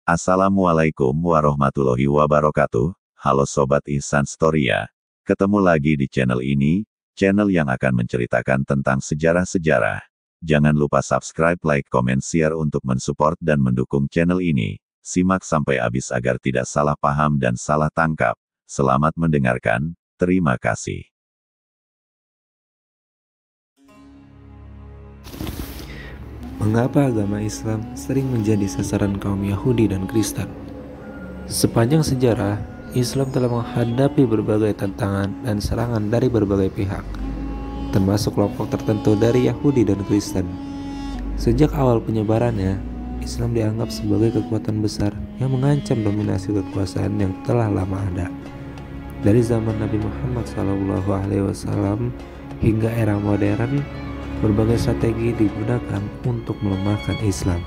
Assalamualaikum warahmatullahi wabarakatuh. Halo Sobat Ihsan Storia. Ketemu lagi di channel ini, channel yang akan menceritakan tentang sejarah-sejarah. Jangan lupa subscribe, like, komen, share untuk mensupport dan mendukung channel ini. Simak sampai habis agar tidak salah paham dan salah tangkap. Selamat mendengarkan, terima kasih. Mengapa agama Islam sering menjadi sasaran kaum Yahudi dan Kristen? Sepanjang sejarah, Islam telah menghadapi berbagai tantangan dan serangan dari berbagai pihak, termasuk kelompok tertentu dari Yahudi dan Kristen. Sejak awal penyebarannya, Islam dianggap sebagai kekuatan besar yang mengancam dominasi kekuasaan yang telah lama ada. Dari zaman Nabi Muhammad SAW hingga era modern, berbagai strategi digunakan untuk melemahkan Islam,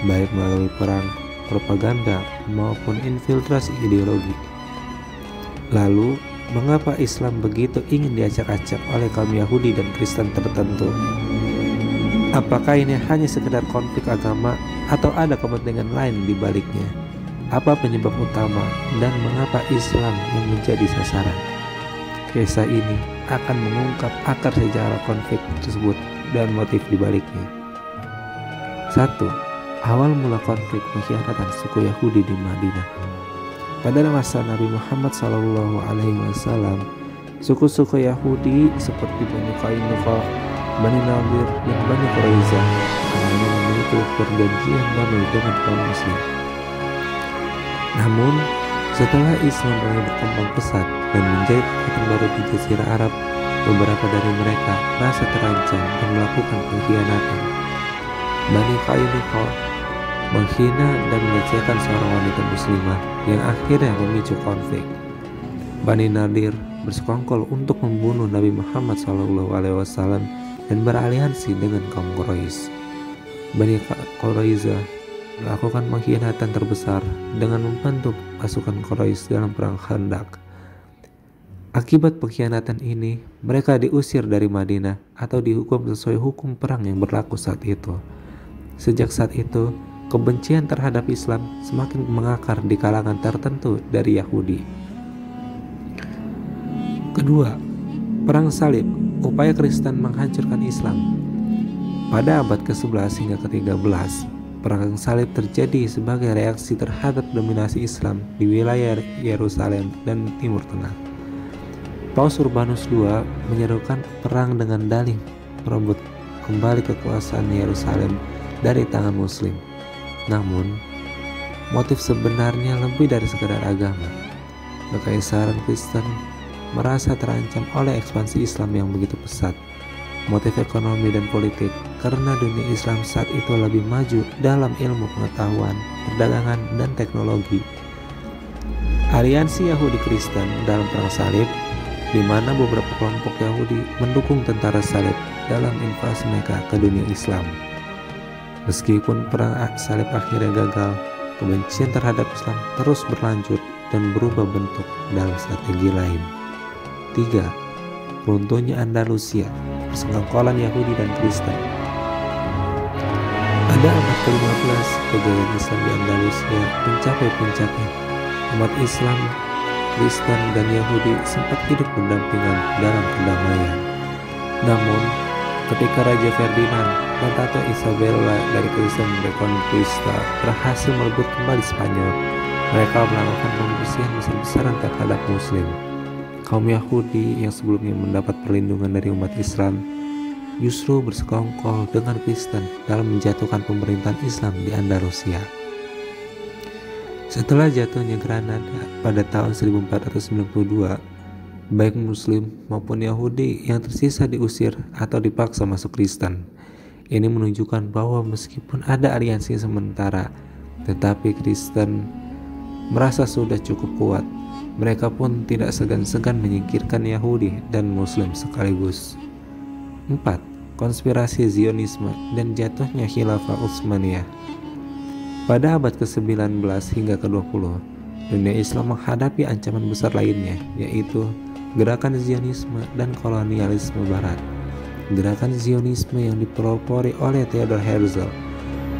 baik melalui perang, propaganda, maupun infiltrasi ideologi. Lalu, mengapa Islam begitu ingin diacak-acak oleh kaum Yahudi dan Kristen tertentu? Apakah ini hanya sekedar konflik agama atau ada kepentingan lain di baliknya? Apa penyebab utama dan mengapa Islam yang menjadi sasaran? Kisah ini akan mengungkap akar sejarah konflik tersebut dan motif dibaliknya. 1. Awal mula konflik pengkhianatan suku Yahudi di Madinah. Pada masa Nabi Muhammad SAW, suku-suku Yahudi seperti Bani Qainuqa, Bani Nadir, dan Bani Quraiza awalnya memiliki perjanjian damai dengan kaum Muslim. Namun, setelah Islam mulai berkembang pesat dan menjadi kekuatan baru di Jazirah Arab, beberapa dari mereka merasa terancam dan melakukan pengkhianatan. Bani Qainuqa menghina dan melecehkan seorang wanita muslimah yang akhirnya memicu konflik. Bani Nadir bersekongkol untuk membunuh Nabi Muhammad SAW dan beraliansi dengan kaum Quraisy. Bani Quraiza melakukan pengkhianatan terbesar dengan membantu pasukan Quraisy dalam perang Khandaq. Akibat pengkhianatan ini, mereka diusir dari Madinah atau dihukum sesuai hukum perang yang berlaku saat itu. Sejak saat itu, kebencian terhadap Islam semakin mengakar di kalangan tertentu dari Yahudi. Kedua, Perang Salib, upaya Kristen menghancurkan Islam. Pada abad ke-11 hingga ke-13, Perang Salib terjadi sebagai reaksi terhadap dominasi Islam di wilayah Yerusalem dan Timur Tengah. Paus Urbanus II menyerukan perang dengan dalih merebut kembali kekuasaan Yerusalem dari tangan Muslim. Namun, motif sebenarnya lebih dari sekadar agama. Kekaisaran Kristen merasa terancam oleh ekspansi Islam yang begitu pesat. Motif ekonomi dan politik, karena dunia Islam saat itu lebih maju dalam ilmu pengetahuan, perdagangan, dan teknologi. Aliansi Yahudi Kristen dalam Perang Salib, di mana beberapa kelompok Yahudi mendukung tentara Salib dalam invasi mereka ke dunia Islam. Meskipun Perang Salib akhirnya gagal, kebencian terhadap Islam terus berlanjut dan berubah bentuk dalam strategi lain. 3. Runtuhnya Andalusia, persekongkolan Yahudi dan Kristen. Pada abad ke-15, kejayaan Islam di Andalusia mencapai puncaknya. Umat Islam, Kristen, dan Yahudi sempat hidup berdampingan dalam kedamaian. Namun, ketika Raja Ferdinand dan Ratu Isabella dari Kristen Reconquista berhasil merebut kembali Spanyol, mereka melakukan pembersihan besar-besaran terhadap Muslim. Kaum Yahudi yang sebelumnya mendapat perlindungan dari umat Islam justru bersekongkol dengan Kristen dalam menjatuhkan pemerintahan Islam di Andalusia. Setelah jatuhnya Granada pada tahun 1492, baik Muslim maupun Yahudi yang tersisa diusir atau dipaksa masuk Kristen. Ini menunjukkan bahwa meskipun ada aliansi sementara, tetapi Kristen merasa sudah cukup kuat. Mereka pun tidak segan-segan menyingkirkan Yahudi dan Muslim sekaligus. 4. Konspirasi Zionisme dan jatuhnya Khilafah Utsmaniyah. Pada abad ke-19 hingga ke-20, dunia Islam menghadapi ancaman besar lainnya, yaitu gerakan Zionisme dan kolonialisme Barat. Gerakan Zionisme yang dipelopori oleh Theodor Herzl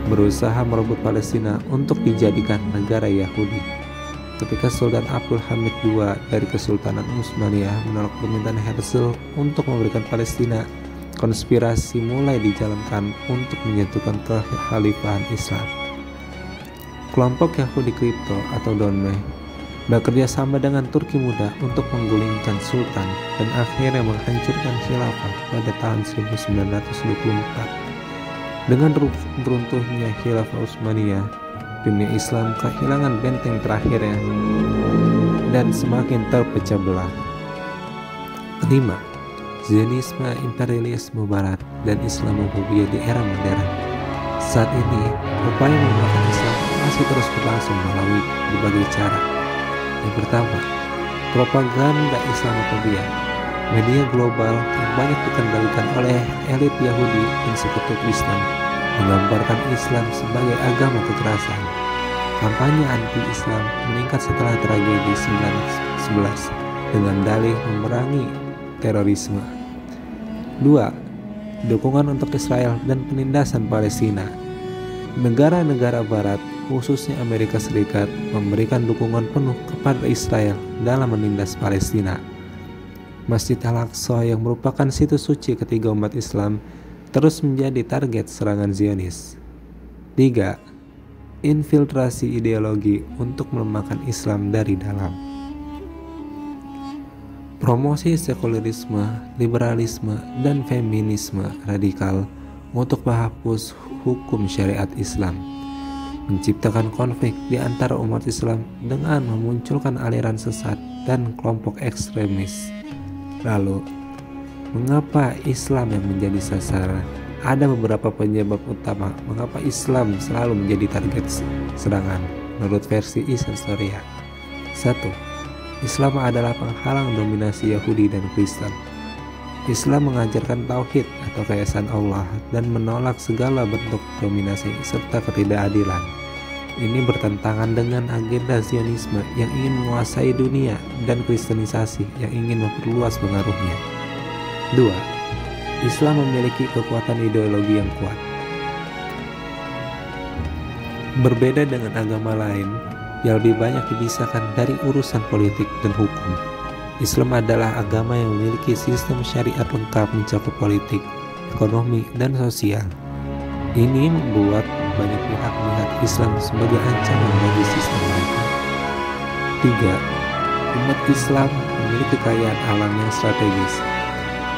berusaha merebut Palestina untuk dijadikan negara Yahudi. Ketika Sultan Abdul Hamid II dari Kesultanan Utsmaniyah menolak permintaan Herzl untuk memberikan Palestina, konspirasi mulai dijalankan untuk menjatuhkan kekhalifahan Islam. Kelompok Yahudi Kripto atau Donmeh bekerja sama dengan Turki Muda untuk menggulingkan Sultan dan akhirnya menghancurkan khilafah pada tahun 1924. Dengan runtuhnya khilafah Utsmaniyah, dunia Islam kehilangan benteng terakhirnya dan semakin terpecah belah. Kelima, Zionisme, imperialisme Barat, dan Islamophobia di era modern. Saat ini, upaya melemahkan Islam masih terus berlangsung melalui berbagai cara. Yang pertama, propaganda Islamophobia. Media global yang banyak dikendalikan oleh elit Yahudi dan sekutu Kristen menggambarkan Islam sebagai agama kekerasan. Kampanye anti-Islam meningkat setelah tragedi 9/11 dengan dalih memerangi terorisme. 2. Dukungan untuk Israel dan penindasan Palestina. Negara-negara Barat, khususnya Amerika Serikat, memberikan dukungan penuh kepada Israel dalam menindas Palestina. Masjid Al-Aqsa yang merupakan situs suci ketiga umat Islam terus menjadi target serangan Zionis. 3. Infiltrasi ideologi untuk melemahkan Islam dari dalam. Promosi sekularisme, liberalisme, dan feminisme radikal untuk menghapus hukum syariat Islam. Menciptakan konflik di antara umat Islam dengan memunculkan aliran sesat dan kelompok ekstremis. Lalu, mengapa Islam yang menjadi sasaran? Ada beberapa penyebab utama mengapa Islam selalu menjadi target serangan menurut versi Islamstoria. 1. Islam adalah penghalang dominasi Yahudi dan Kristen. Islam mengajarkan tauhid atau keesaan Allah dan menolak segala bentuk dominasi serta ketidakadilan. Ini bertentangan dengan agenda Zionisme yang ingin menguasai dunia dan Kristenisasi yang ingin memperluas pengaruhnya. 2. Islam memiliki kekuatan ideologi yang kuat. Berbeda dengan agama lain yang lebih banyak dipisahkan dari urusan politik dan hukum, Islam adalah agama yang memiliki sistem syariat lengkap mencakup politik, ekonomi, dan sosial. Ini membuat banyak pihak melihat Islam sebagai ancaman bagi sistem mereka. 3. Umat Islam memiliki kekayaan alam yang strategis.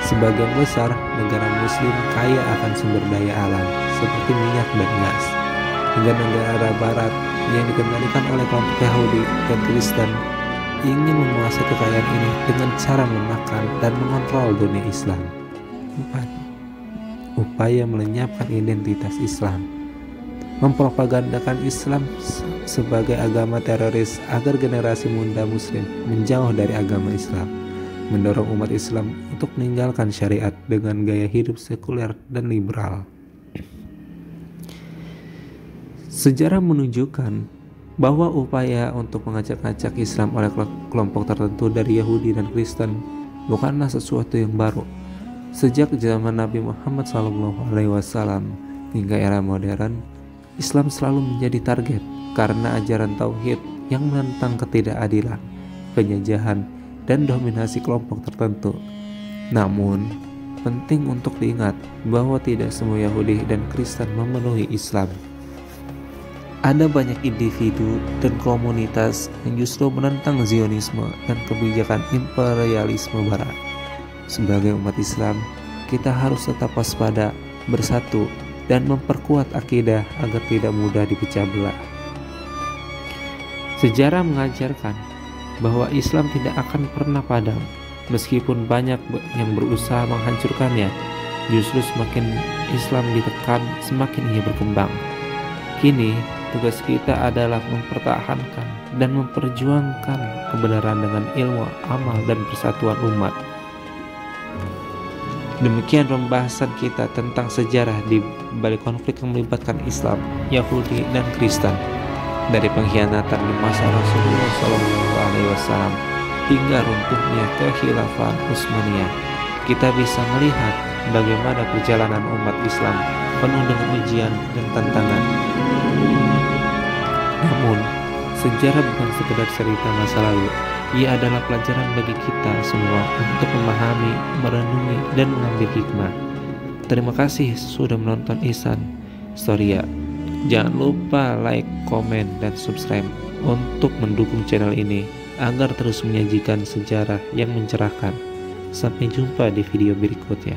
Sebagian besar negara muslim kaya akan sumber daya alam seperti minyak dan gas, hingga negara barat yang dikendalikan oleh kelompok Yahudi dan Kristen ingin menguasai kekayaan ini dengan cara menekan dan mengontrol dunia Islam. 4. Upaya melenyapkan identitas Islam. Mempropagandakan Islam sebagai agama teroris agar generasi muda muslim menjauh dari agama Islam. Mendorong umat Islam untuk meninggalkan syariat dengan gaya hidup sekuler dan liberal. Sejarah menunjukkan bahwa upaya untuk mengacak-acak Islam oleh kelompok tertentu dari Yahudi dan Kristen bukanlah sesuatu yang baru. Sejak zaman Nabi Muhammad SAW hingga era modern, Islam selalu menjadi target karena ajaran tauhid yang menentang ketidakadilan, penjajahan, dan dominasi kelompok tertentu. Namun, penting untuk diingat bahwa tidak semua Yahudi dan Kristen memenuhi Islam. Ada banyak individu dan komunitas yang justru menentang Zionisme dan kebijakan imperialisme Barat. Sebagai umat Islam, kita harus tetap waspada, bersatu, dan memperkuat akidah agar tidak mudah dipecah belah. Sejarah mengajarkan bahwa Islam tidak akan pernah padam, meskipun banyak yang berusaha menghancurkannya. Justru semakin Islam ditekan, semakin ia berkembang. Kini, tugas kita adalah mempertahankan dan memperjuangkan kebenaran dengan ilmu, amal, dan persatuan umat. Demikian pembahasan kita tentang sejarah di balik konflik yang melibatkan Islam, Yahudi, dan Kristen, dari pengkhianatan di masa Rasulullah SAW hingga runtuhnya kekhilafan Utsmaniyah. Kita bisa melihat bagaimana perjalanan umat Islam penuh dengan ujian dan tantangan. Namun, sejarah bukan sekedar cerita masa lalu. Ia adalah pelajaran bagi kita semua untuk memahami, merenungi, dan mengambil hikmah. Terima kasih sudah menonton Ihsan Storia. Jangan lupa like, komen, dan subscribe untuk mendukung channel ini agar terus menyajikan sejarah yang mencerahkan. Sampai jumpa di video berikutnya.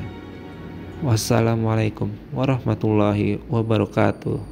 Wassalamualaikum warahmatullahi wabarakatuh.